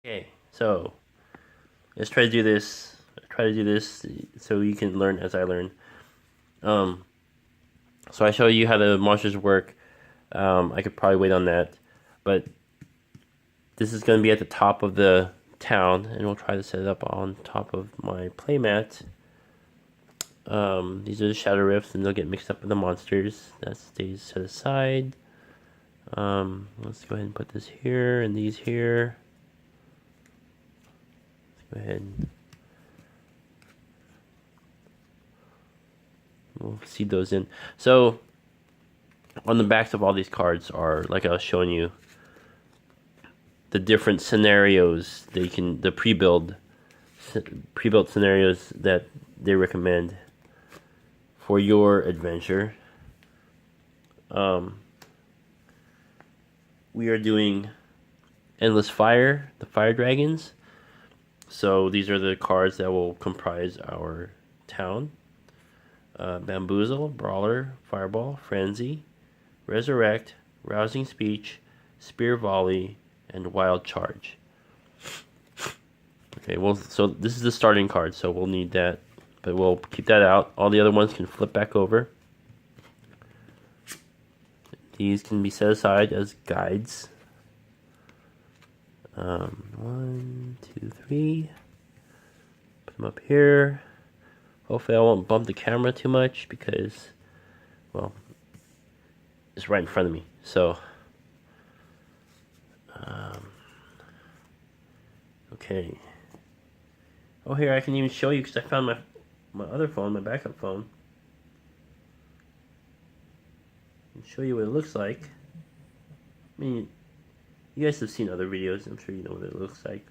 Okay, so let's try to do this. Try to do this so you can learn as I learn. Um, so I show you how the monsters work. I could probably wait on that, but this is going to be at the top of the town, and we'll try to set it up on top of my playmat. These are the Shadowrifts, and they'll get mixed up with the monsters. That stays set aside. Let's go ahead and put this here and these here. Let's go ahead and we'll seed those in. So on the backs of all these cards are, like I was showing you, the different scenarios the pre-built scenarios that they recommend for your adventure. We are doing Endless Fire, the Fire Dragons. So these are the cards that will comprise our town. Bamboozle, Brawler, Fireball, Frenzy, Resurrect, Rousing Speech, Spear Volley, and Wild Charge. Okay, well, so this is the starting card, so we'll need that, but we'll keep that out. All the other ones can flip back over. These can be set aside as guides. 1, 2, 3. Put them up here. Hopefully I won't bump the camera too much because, well, it's right in front of me. So, okay. Oh, here I can even show you because I found my other phone, my backup phone. Show you what it looks like. I mean, you guys have seen other videos. I'm sure you know what it looks like.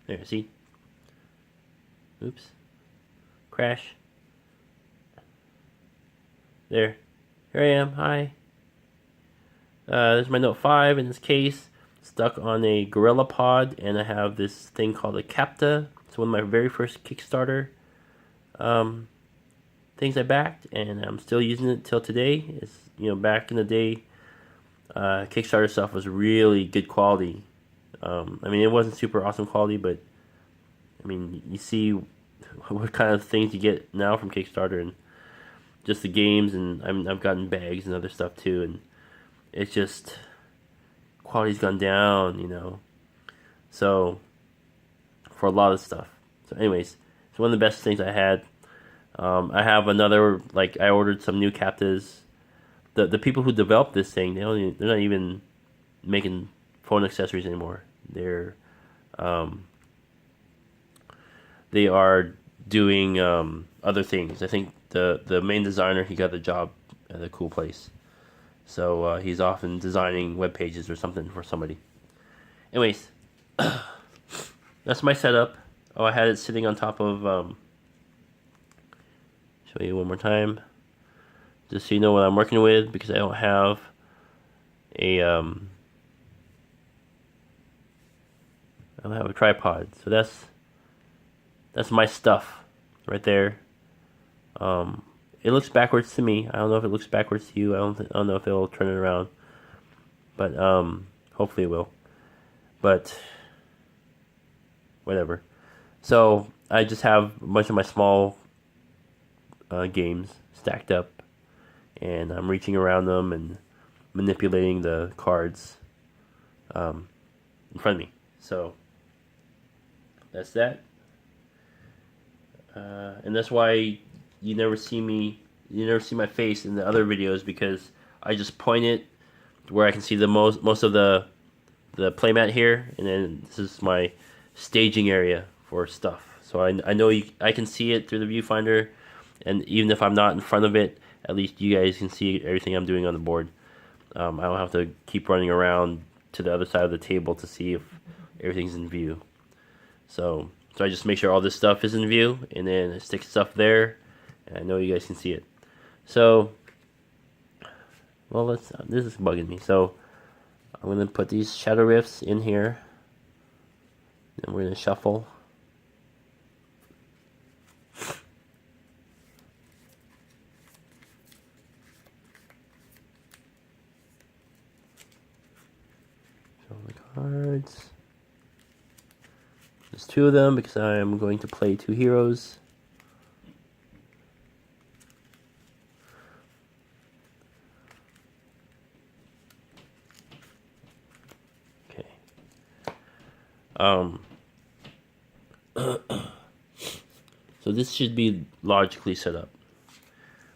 There, see? Oops. Crash. There. Here I am. Hi. There's my Note 5 in this case. Stuck on a Gorilla Pod, and I have this thing called a Capta. It's one of my very first Kickstarter things I backed, and I'm still using it till today. It's, you know, back in the day, Kickstarter stuff was really good quality. I mean, it wasn't super awesome quality, but I mean, you see what kind of things you get now from Kickstarter, and just the games, and I've gotten bags and other stuff too, and it's just quality's gone down, you know. So for a lot of stuff. So anyways, it's one of the best things I had. I have another, like, I ordered some new captives. The people who developed this thing, they're not even making phone accessories anymore. They are doing other things. I think the main designer, he got the job at a cool place. So he's often designing web pages or something for somebody. Anyways, that's my setup. Oh, I had it sitting on top of. Show you one more time, just so you know what I'm working with, because I don't have a tripod. So that's my stuff right there. It looks backwards to me. I don't know if it looks backwards to you. I don't know if it'll turn it around, but hopefully it will. But whatever. So I just have a bunch of my small games stacked up, and I'm reaching around them and manipulating the cards in front of me. So that's that. And that's why you never see my face in the other videos, because I just point it where I can see the most of the playmat here, and then this is my staging area for stuff. So I know I can see it through the viewfinder, and even if I'm not in front of it, at least you guys can see everything I'm doing on the board. I don't have to keep running around to the other side of the table to see if everything's in view. So I just make sure all this stuff is in view, and then I stick stuff there, and I know you guys can see it. So, well, this is bugging me. So I'm going to put these Shadowrifts in here, and we're going to shuffle. cards. There's 2 of them because I am going to play 2 heroes. Okay. So this should be logically set up.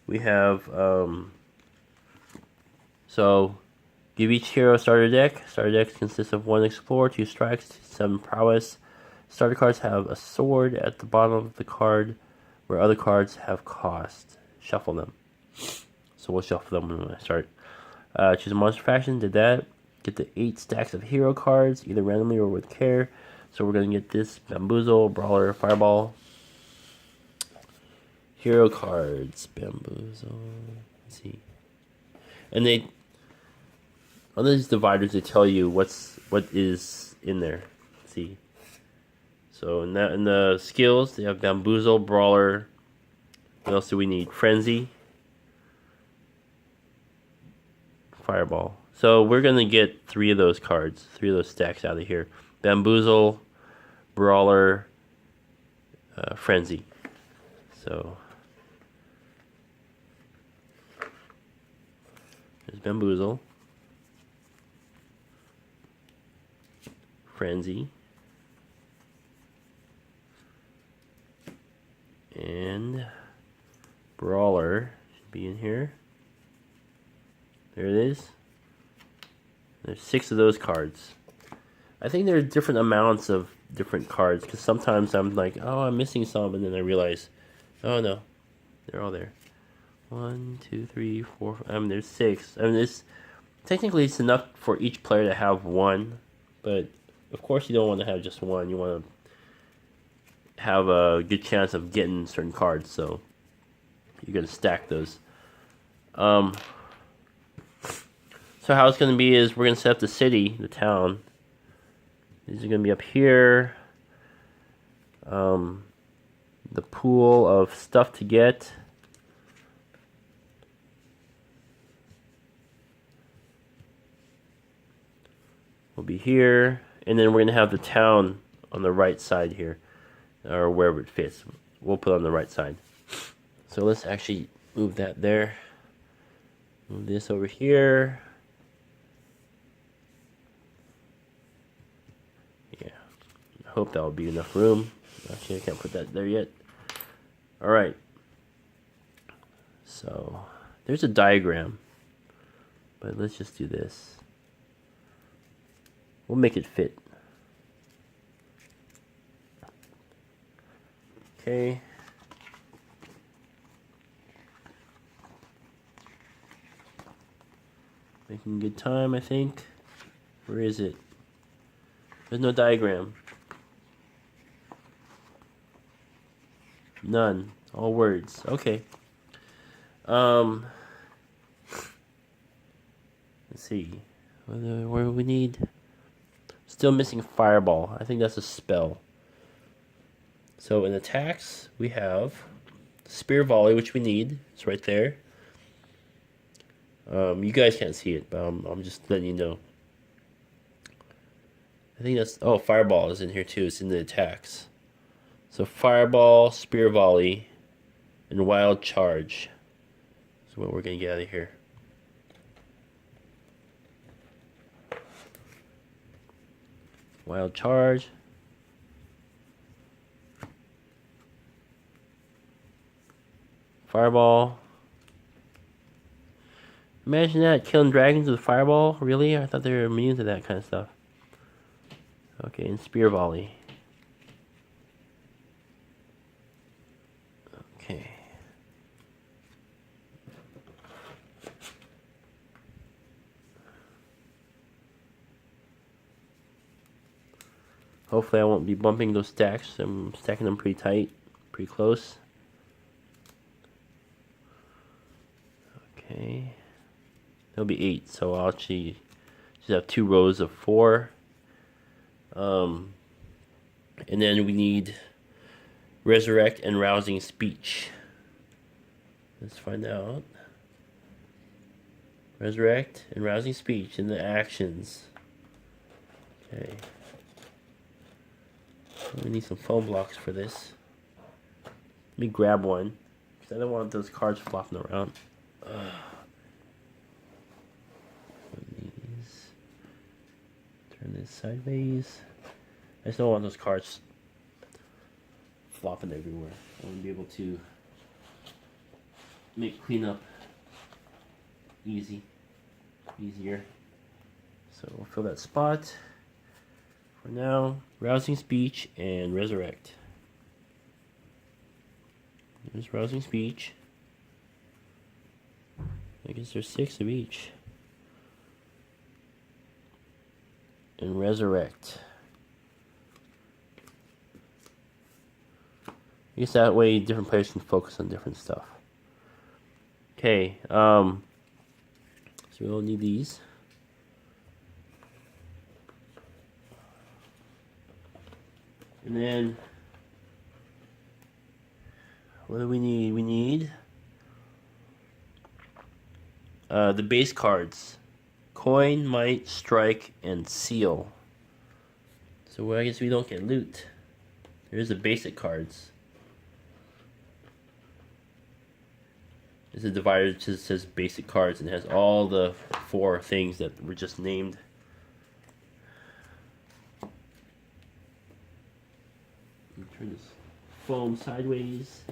We have, so give each hero a starter deck. Starter deck consists of 1 Explore, 2 Strikes, 7 Prowess. Starter cards have a sword at the bottom of the card, where other cards have cost. Shuffle them. So we'll shuffle them when I start. Choose a monster faction, did that. Get the 8 stacks of hero cards, either randomly or with care. So we're going to get this Bamboozle, Brawler, Fireball. Hero cards, Bamboozle. Let's see. And they, on these dividers, they tell you what is in there. Let's see. So in the skills, they have Bamboozle, Brawler. What else do we need? Frenzy, Fireball. So we're gonna get 3 of those cards, 3 of those stacks out of here. Bamboozle, Brawler, Frenzy. So there's Bamboozle, Frenzy, and Brawler should be in here. There it is. There's 6 of those cards. I think there are different amounts of different cards because sometimes I'm like, oh, I'm missing some, and then I realize, oh no, they're all there. 1, 2, 3, 4. I mean, there's 6. I mean, it's technically it's enough for each player to have 1, but of course you don't want to have just 1. You want to have a good chance of getting certain cards, so you're gonna stack those. So how it's going to be is we're going to set up the city, the town. These are going to be up here. The pool of stuff to get. Will be here. And then we're going to have the town on the right side here. Or wherever it fits. We'll put it on the right side. So let's actually move that there. Move this over here. Hope that will be enough room. Actually, I can't put that there yet. Alright. So, there's a diagram. But let's just do this. We'll make it fit. Okay. Making good time, I think. Where is it? There's no diagram. None. All words. Okay. Let's see. Where do we need? Still missing Fireball. I think that's a spell. So in attacks, we have Spear Volley, which we need. It's right there. You guys can't see it, but I'm just letting you know. I think that's... Oh, Fireball is in here too. It's in the attacks. So Fireball, Spear Volley, and Wild Charge is what we're going to get out of here. Wild Charge. Fireball. Imagine that, killing dragons with Fireball? Really? I thought they were immune to that kind of stuff. Okay, and Spear Volley. Okay. Hopefully I won't be bumping those stacks. I'm stacking them pretty tight, pretty close. Okay. There'll be 8, so I'll actually just have 2 rows of 4. And then we need Resurrect and Rousing Speech. Let's find out. Resurrect and Rousing Speech in the actions. Okay. We need some foam blocks for this. Let me grab one, because I don't want those cards flopping around. These. Turn this sideways. I just don't want those cards flopping everywhere. I want to be able to make cleanup easier. So we'll fill that spot. For now, rousing speech and resurrect. There's rousing speech. I guess there's 6 of each. And resurrect. I guess that way different players can focus on different stuff. Okay, so we'll need these. And then, what do we need? We need the base cards. Coin, Might, Strike, and Seal. So I guess we don't get loot. There's the basic cards. There's a divider that just says basic cards and has all the 4 things that were just named. Turn this foam sideways.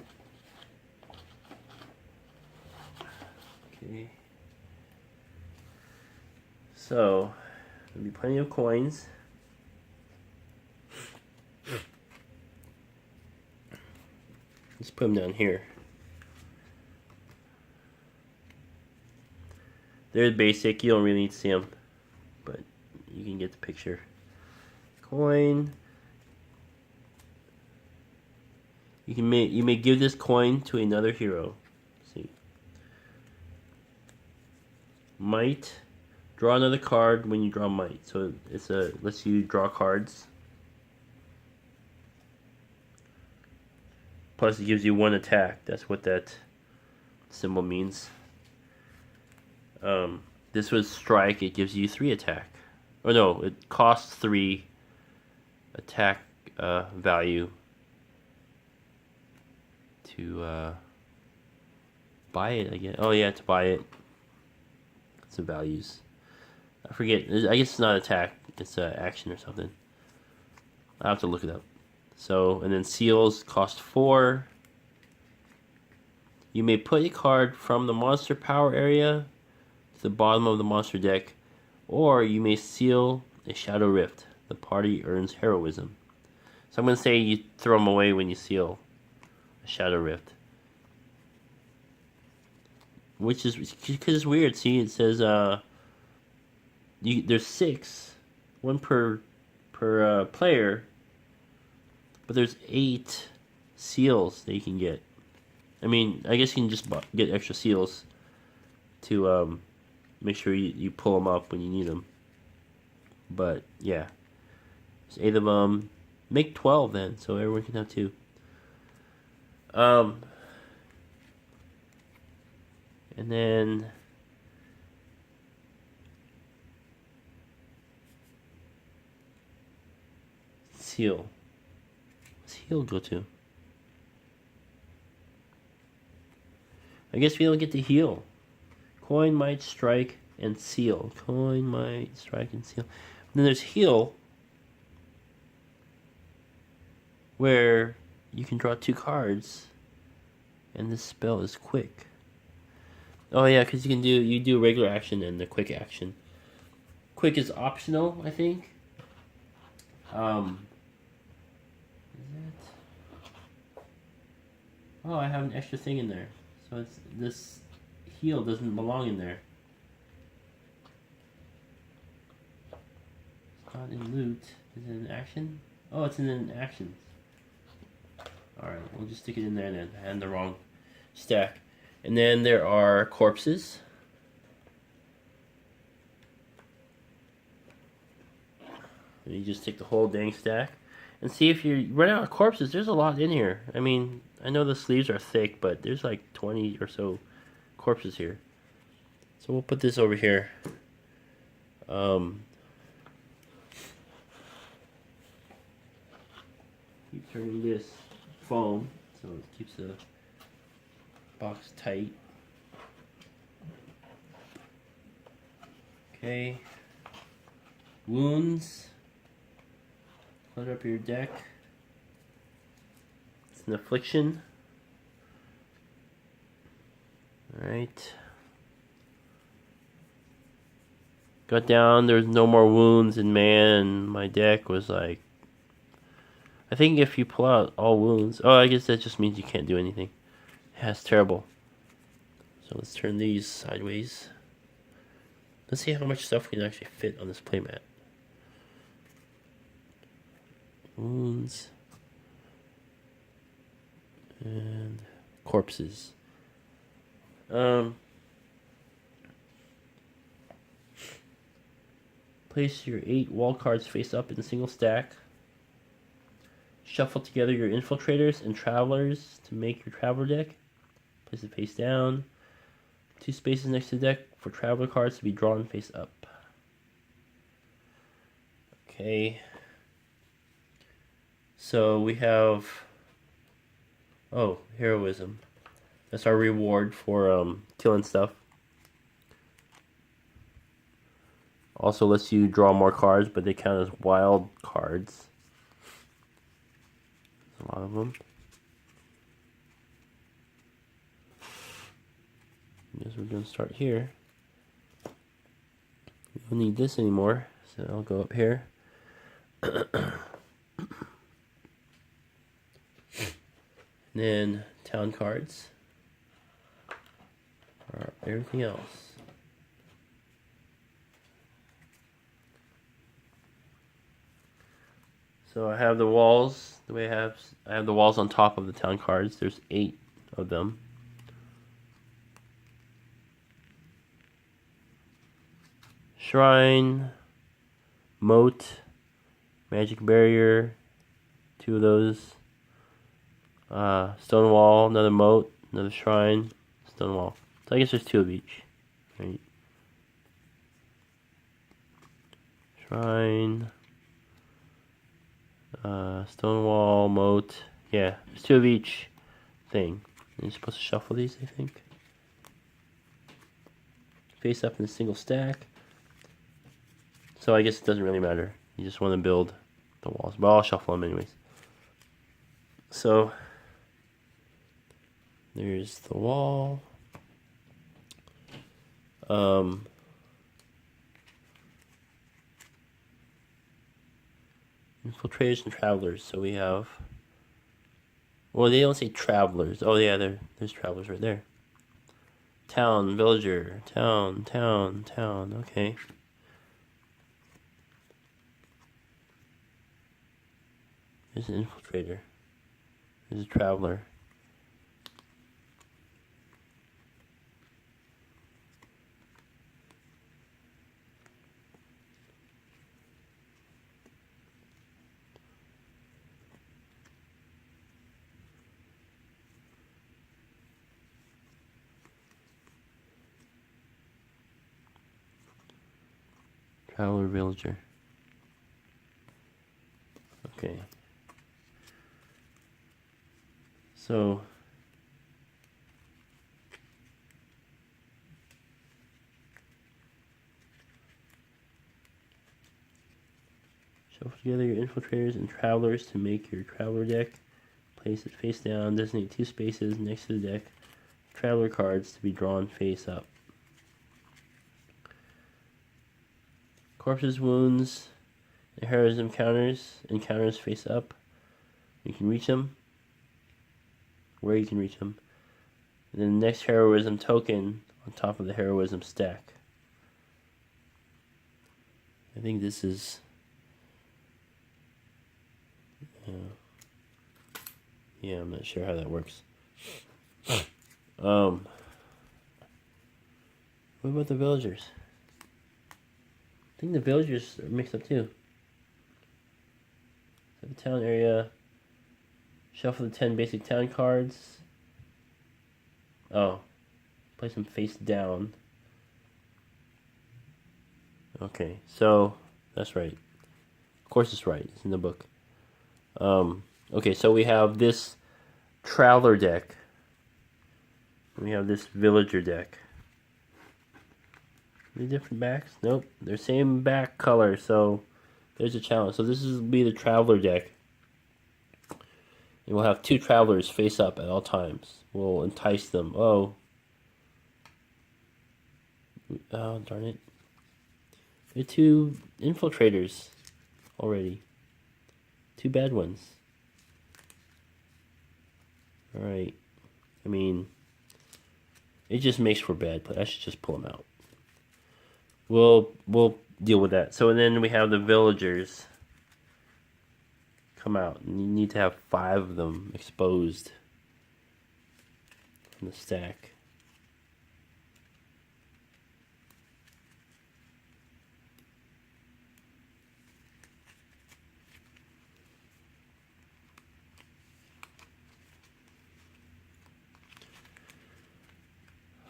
Okay. So, there'll be plenty of coins. Let's put them down here. They're basic, you don't really need to see them, but you can get the picture. Coin. You may give this coin to another hero. Let's see. Might. Draw another card when you draw Might. So it's lets you draw cards. Plus it gives you 1 attack. That's what that symbol means. This was Strike. It gives you 3 attack. Oh no, it costs 3 attack value to buy it again. Oh yeah, to buy it. It's the values. I forget. I guess it's not attack. It's action or something. I have to look it up. So, and then seals cost 4. You may put a card from the monster power area to the bottom of the monster deck, or you may seal a Shadowrift. The party earns heroism. So I'm going to say you throw them away when you seal a Shadowrift. Which is, because it's weird. See, it says there's 6, 1 per player, but there's 8 seals that you can get. I mean, I guess you can just get extra seals to make sure you pull them up when you need them. But yeah, there's 8 of them. Make 12 then, so everyone can have 2. And then seal. What's heal go to? I guess we don't get to heal. Coin, Might, Strike, and Seal. Coin, Might, Strike, and Seal. And then there's heal, where you can draw 2 cards, and this spell is quick. Oh yeah, because you do regular action and the quick action. Quick is optional, I think. Is it? Oh, I have an extra thing in there. So this heal doesn't belong in there. It's not in loot. Is it in action? Oh, it's in actions. Alright, we'll just stick it in there then. I had the wrong stack. And then there are corpses. And you just take the whole dang stack. And see if you run out of corpses, there's a lot in here. I mean, I know the sleeves are thick, but there's like 20 or so corpses here. So we'll put this over here. keep turning this foam so it keeps the box tight. Okay. Wounds. Clutter up your deck. It's an affliction. Alright. Got down, there's no more wounds, and man, my deck was like... I think if you pull out all wounds... Oh, I guess that just means you can't do anything. Yeah, it's terrible. So let's turn these sideways. Let's see how much stuff we can actually fit on this playmat. Wounds. And corpses. Place your 8 wall cards face up in a single stack. Shuffle together your infiltrators and travelers to make your traveler deck. Place it face down. 2 spaces next to the deck for traveler cards to be drawn face up. Okay. So we have... Oh, heroism. That's our reward for killing stuff. Also lets you draw more cards, but they count as wild cards. There's a lot of them. I guess we're going to start here. We don't need this anymore, so I'll go up here. And then town cards. Or everything else. So I have the walls. The way I have the walls on top of the town cards. There's 8 of them. Shrine, moat, magic barrier, 2 of those. Stone wall, another moat, another shrine, stone wall. So I guess there's 2 of each. Right. Shrine, stone wall, moat. Yeah, there's 2 of each thing. And you're supposed to shuffle these, I think. Face up in a single stack. So I guess it doesn't really matter. You just want to build the walls. But I'll shuffle them anyways. So there's the wall. Infiltrators and travelers. So we have... Well, they don't say travelers. Oh yeah, there's travelers right there. Town, villager, town. Okay. There's an infiltrator. There's a traveler. Traveler, villager. Okay. So shuffle together your infiltrators and travelers to make your traveler deck. Place it face down. Designate 2 spaces next to the deck. Traveler cards to be drawn face up. Corpses, wounds, and heroism encounters face up. You can reach them. Where you can reach them. And then the next heroism token on top of the heroism stack. I think this is... yeah, I'm not sure how that works. What about the villagers? I think the villagers are mixed up too. So the town area. Shuffle the 10 basic town cards. Oh. Place them face down. Okay, so that's right. Of course it's right. It's in the book. Oh, Okay, so we have this Traveler deck. We have this Villager deck. Any different backs? Nope. They're same back color, so there's a challenge. So this will be the Traveler deck. And we'll have 2 Travelers face up at all times. We'll entice them. Oh, darn it. There are 2 Infiltrators already. 2 bad ones. Alright. I mean, it just makes for bad play. I should just pull them out. We'll deal with that. So and then we have the Villagers come out. And you need to have 5 of them exposed from the stack.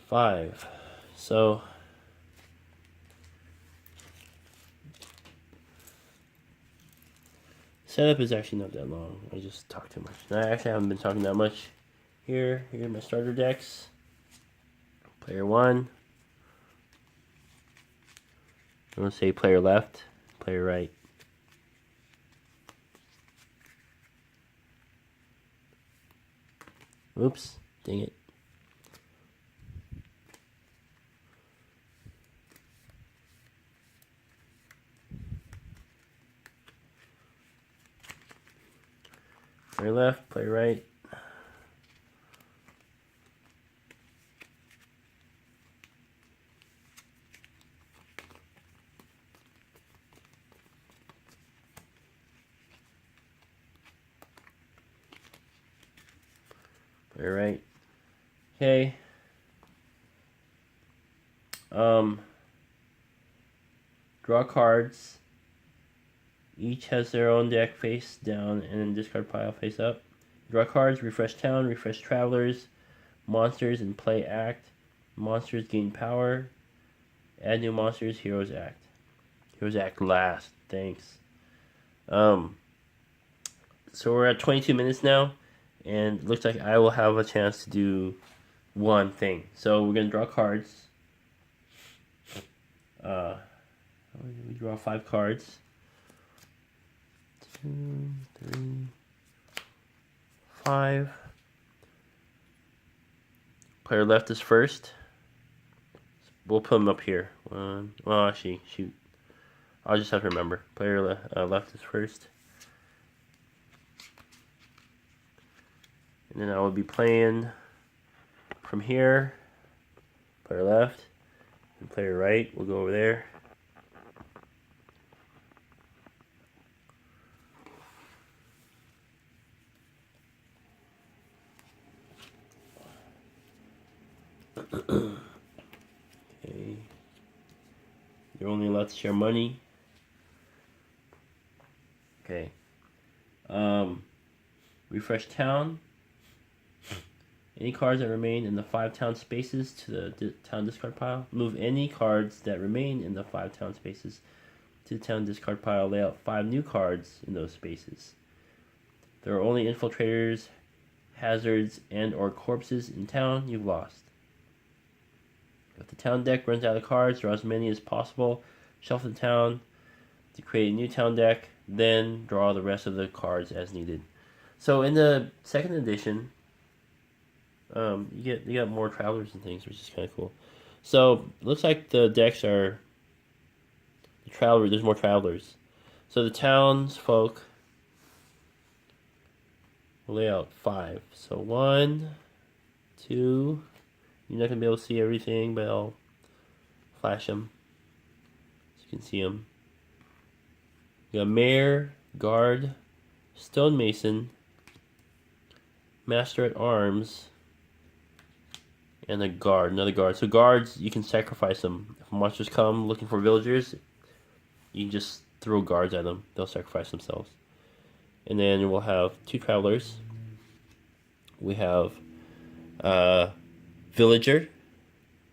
Five. So setup is actually not that long. I just talk too much. I actually haven't been talking that much. Here are my starter decks. Player 1. I'm gonna say player left, player right. Oops, dang it. Player left, player right. Player right. Okay. Draw cards. Each has their own deck face down and then discard pile face up. Draw cards, refresh town, refresh travelers, monsters, and play act. Monsters gain power. Add new monsters, heroes act. Heroes act last. Thanks. So we're at 22 minutes now, and it looks like I will have a chance to do one thing. So we're gonna draw cards. We draw 5 cards. 2, 3, 5. Player left is first. We'll put him up here. Well, actually, shoot. I'll just have to remember. Player left is first. And then I will be playing from here. Player left. And player right. We'll go over there. Okay. You're only allowed to share money. Okay. Refresh town. Any cards that remain in the 5 town spaces to the town discard pile. Move any cards that remain in the 5 town spaces to the town discard pile. Lay out 5 new cards in those spaces. There are only infiltrators, hazards, and or corpses in town. You've lost. If the town deck runs out of cards, draw as many as possible. Shuffle the town to create a new town deck. Then draw the rest of the cards as needed. So in the 2nd edition, you get more travelers and things, which is kind of cool. So it looks like the decks are the traveler. There's more travelers. So the townsfolk will lay out 5. So 1, 2. You're not gonna be able to see everything, but I'll flash them so you can see them. You got Mayor, Guard, Stonemason, Master at Arms, and a guard, another guard. So guards, you can sacrifice them. If monsters come looking for villagers, you can just throw guards at them. They'll sacrifice themselves. And then we'll have 2 travelers. We have villager,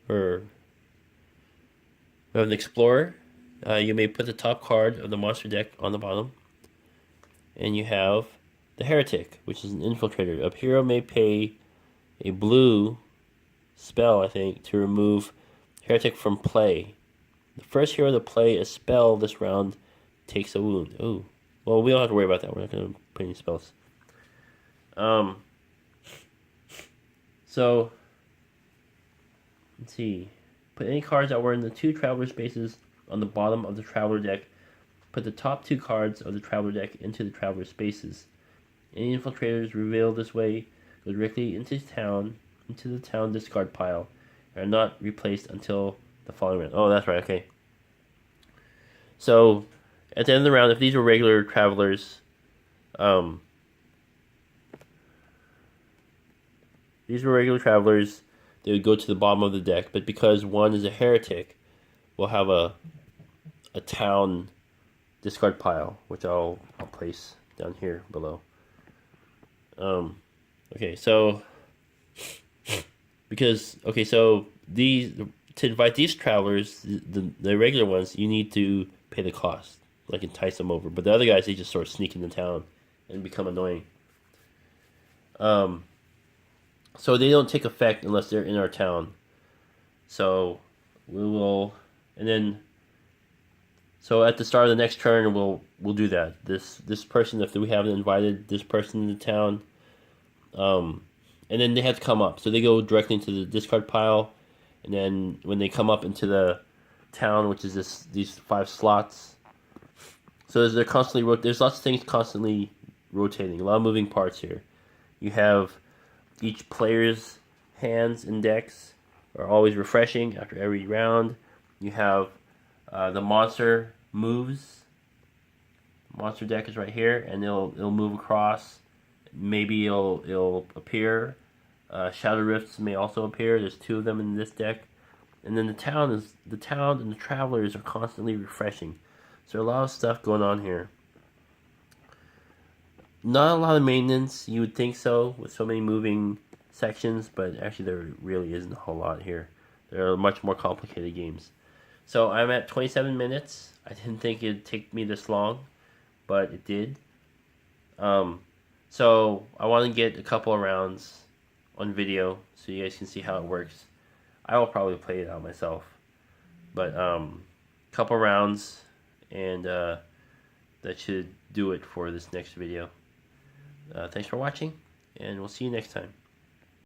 or we have an explorer. You may put the top card of the monster deck on the bottom. And you have the Heretic, which is an infiltrator. A hero may pay a blue spell, I think, to remove Heretic from play. The first hero to play a spell this round takes a wound. Oh, well, we don't have to worry about that. We're not going to put any spells. So let's see. Put any cards that were in the 2 traveler spaces on the bottom of the traveler deck. Put the top 2 cards of the traveler deck into the traveler spaces. Any infiltrators revealed this way go directly into the town discard pile, and are not replaced until the following round. Oh, that's right. Okay. So, at the end of the round, if these were regular travelers, they would go to the bottom of the deck. But because one is a heretic, we'll have a town discard pile, which I'll place down here below. Okay, so these, to invite these travelers, the regular ones, you need to pay the cost, like entice them over. But the other guys, they just sort of sneak into town and become annoying. So they don't take effect unless they're in our town. So we will, and then, so at the start of the next turn, we'll do that. This person, if we haven't invited this person into town, and then they have to come up. So they go directly into the discard pile, and then when they come up into the town, which is these 5 slots, so they're constantly there's lots of things constantly rotating, a lot of moving parts here. You have each player's hands and decks are always refreshing after every round. You have the monster moves. Monster deck is right here, and it'll move across. Maybe it'll appear. Shadowrifts may also appear. There's 2 of them in this deck, and then the town and the travelers are constantly refreshing. So a lot of stuff going on here. Not a lot of maintenance. You would think so with so many moving sections, but actually there really isn't a whole lot here. There are much more complicated games. So I'm at 27 minutes. I didn't think it'd take me this long, but it did. So I want to get a couple of rounds on video so you guys can see how it works. I will probably play it out myself, but couple rounds, and that should do it for this next video. Thanks for watching, and we'll see you next time.